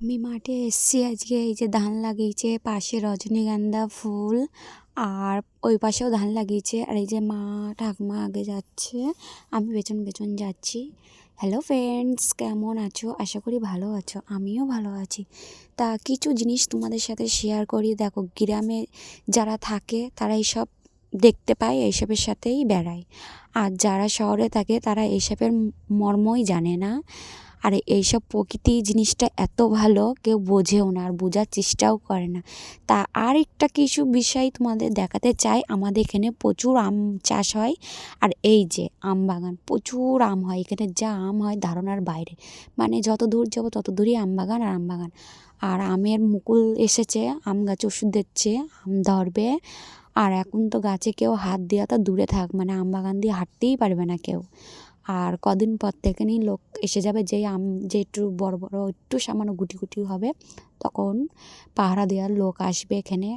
আমি মাঠে এসেছি আজকে। এই যে ধান লাগিয়েছে, পাশে রজনীগন্ধা ফুল, আর ওই পাশেও ধান লাগিয়েছে। আর এই যে মা ঠাকুমা আগে যাচ্ছে, আমি পেছন পেছন যাচ্ছি। হ্যালো ফ্রেন্ডস, কেমন আছো? আশা করি ভালো আছো, আমিও ভালো আছি। তা কিছু জিনিস তোমাদের সাথে শেয়ার করি। দেখো, গ্রামে যারা থাকে তারা এইসব দেখতে পায়, এইসবের সাথেই বেড়ায়। আর যারা শহরে থাকে তারা এইসবের মর্মই জানে না। আর এইসব প্রকৃতি জিনিসটা এত ভালো, কেউ বোঝেও না আর বোঝার চেষ্টাও করে না। তা আর একটা কিছু বিষয় তোমাদের দেখাতে চাই। আমাদের এখানে প্রচুর আম চাষ হয়। আর এই যে আম বাগান, প্রচুর আম হয় এখানে। যা আম হয় ধারণার বাইরে। মানে যত দূর যাবো তত দূরই আম বাগান আর আম বাগান। আর আমের মুকুল এসেছে, আম গাছ ওষুধ দিচ্ছে, আম ধরবে। আর এখন তো গাছে কেউ হাত দেওয়া তো দূরে থাক, মানে আম বাগান দিয়ে হাঁটতেই পারবে না কেউ। আর কদিন পর থেকেই লোক এসে যাবে, যেই আম যে একটু বড় বড় একটু সামান্য গুটি গুটি হবে, তখন পাহারা দেওয়ার লোক আসবে এখানে।